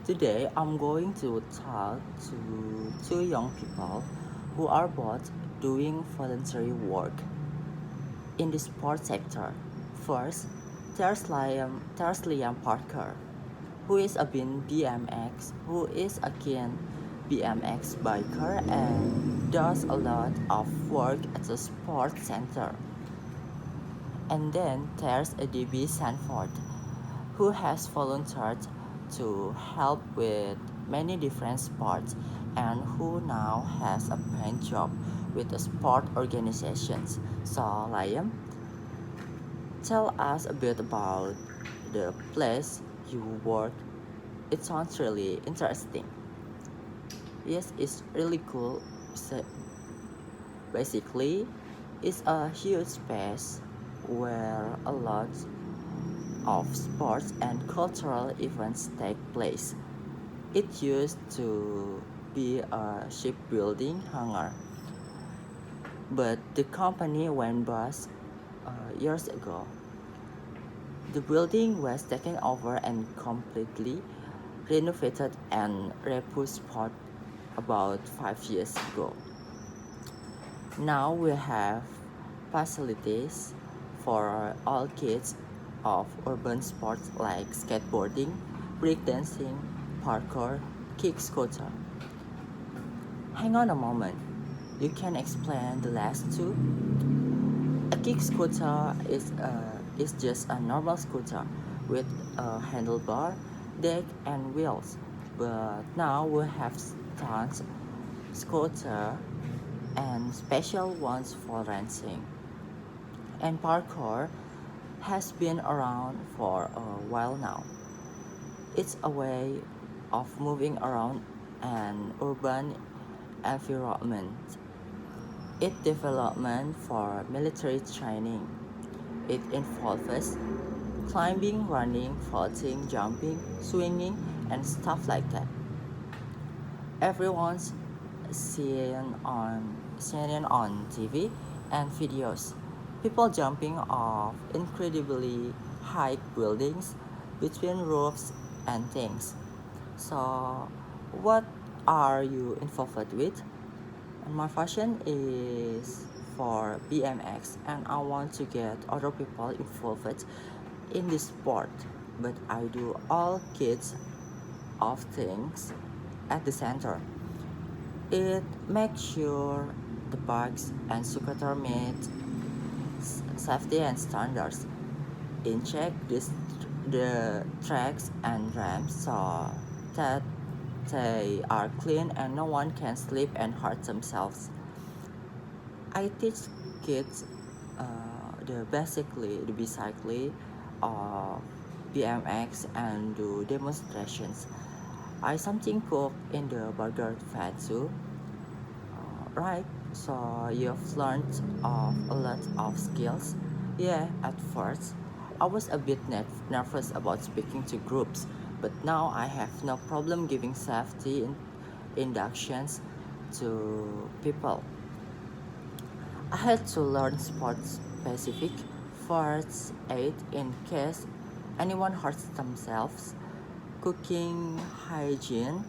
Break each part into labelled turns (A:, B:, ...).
A: Today I'm going to talk to two young people who are both doing voluntary work in the sports sector. First, there's Liam Parker, who is a keen BMX biker and does a lot of work at the sports center. And then there's a DB Sanford, who has volunteered to help with many different sports and who now has a paying job with the sport organizations. So, Liam, tell us a bit about the place you work. It sounds really interesting. Yes, it's really cool. Basically, it's a huge space where a lot of sports and cultural events take place. It used to be a shipbuilding hangar, but the company went bust years ago. The building was taken over and completely renovated and repurposed about 5 years ago. Now we have facilities for all kids of urban sports like skateboarding, breakdancing, parkour, kick scooter. Hang on a moment. You can explain the last two? A kick scooter is just a normal scooter with a handlebar, deck, and wheels. But now we have stunts scooter and special ones for racing. And parkour has been around for a while now. It's a way of moving around an urban environment. It development for military training. It involves climbing, running, floating, jumping, swinging, and stuff like that. Everyone's seen on TV and videos. People jumping off incredibly high buildings between roofs and things. So, what are you involved with? And my passion is for BMX, and I want to get other people involved in this sport. But I do all kids of things at the center. It makes sure the bikes and scooter meet safety and standards. In check the tracks and ramps so that they are clean and no one can slip and hurt themselves. I teach kids the basically of BMX and do demonstrations. I something cook in the burger fat too, right? So you've learned of a lot of skills. Yeah, at first I was a bit nervous about speaking to groups, but now I have no problem giving safety inductions to people. I had to learn sports specific first aid in case anyone hurts themselves, cooking hygiene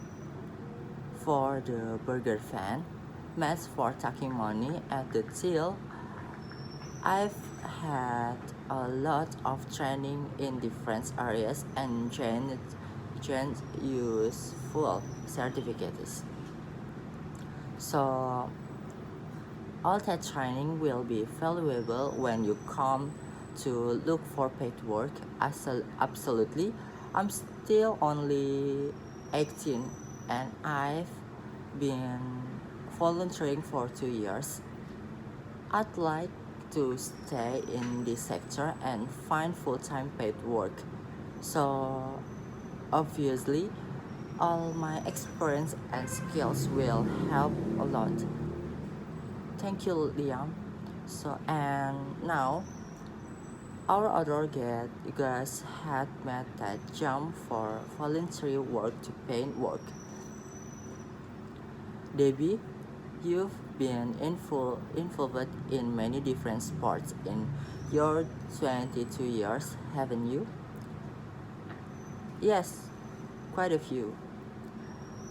A: for the burger fan, mats for tucking money at the till. I've had a lot of training in different areas and gained useful certificates. So all that training will be valuable when you come to look for paid work. Absolutely. I'm still only 18 and I've been volunteering for 2 years. I'd like to stay in this sector and find full-time paid work. So obviously all my experience and skills will help a lot. Thank you, Liam. So and now our other guest had made that jump for voluntary work to paid work. Debbie, you've been involved in many different sports in your 22 years, haven't you? Yes, quite a few.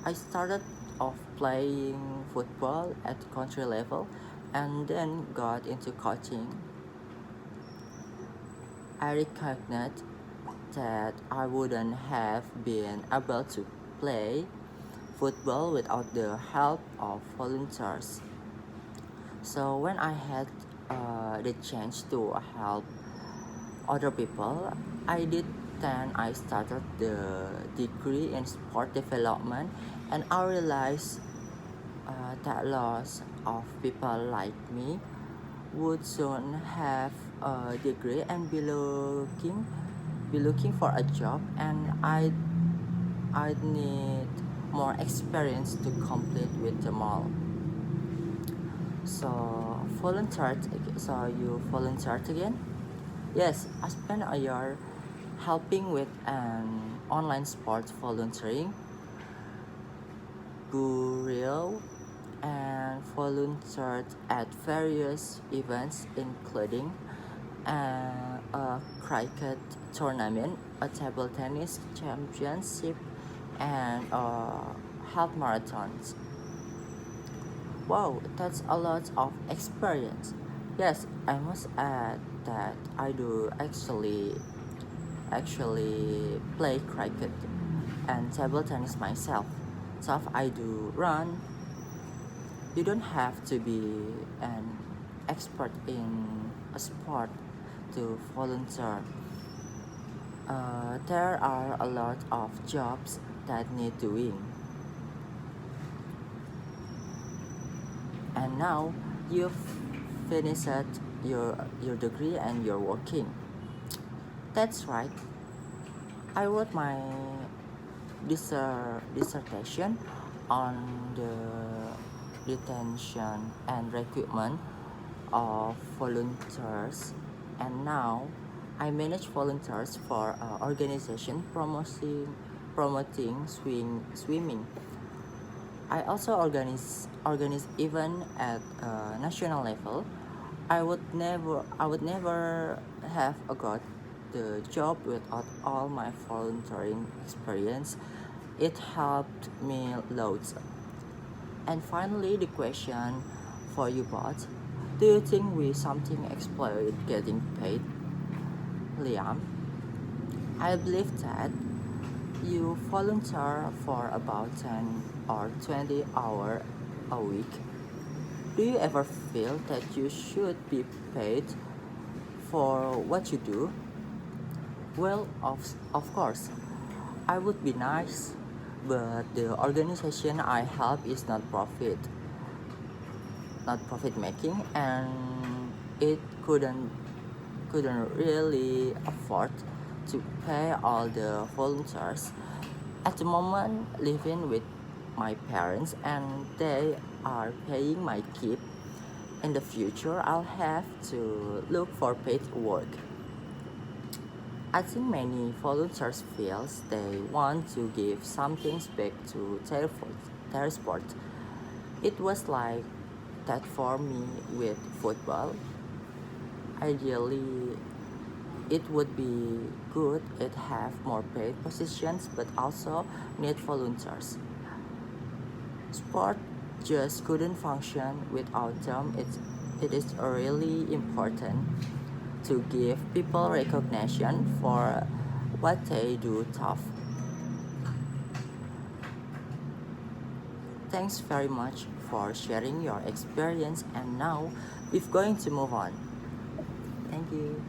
A: I started off playing football at country level and then got into coaching. I recognized that I wouldn't have been able to play football without the help of volunteers. So when I had the chance to help other people, I did. Then I started the degree in sport development, and I realized that lots of people like me would soon have a degree and be looking for a job, and I'd need more experience to complete with them all. So you volunteered again? Yes, I spent a year helping with an online sports volunteering bureau and volunteered at various events including a cricket tournament, a table tennis championship, and half marathons. Wow, that's a lot of experience. Yes, I must add that I do actually play cricket and table tennis myself. So if I do run, you don't have to be an expert in a sport to volunteer. There are a lot of jobs that need doing. And now you've finished your degree and you're working. That's right. I wrote my dissertation on the retention and recruitment of volunteers, and now I manage volunteers for an organization promoting swimming. I also organize event at national level. I would never have got the job without all my volunteering experience. It helped me loads. And finally, the question for you both: do you think we something exploit getting paid, Liam? I believe that you volunteer for about 10 or 20 hours a week. Do you ever feel that you should be paid for what you do? Well, of course, I would be nice, but the organization I help is not profit making, and it couldn't really afford to pay all the volunteers. At the moment, living with my parents and they are paying my keep. In the future, I'll have to look for paid work. I think many volunteers feel they want to give something back to their sport. It was like that for me with football. Ideally, it would be good it have more paid positions, but also need volunteers. Sport just couldn't function without them. It is really important to give people recognition for what they do tough. Thanks very much for sharing your experience, and now we're going to move on. Thank you.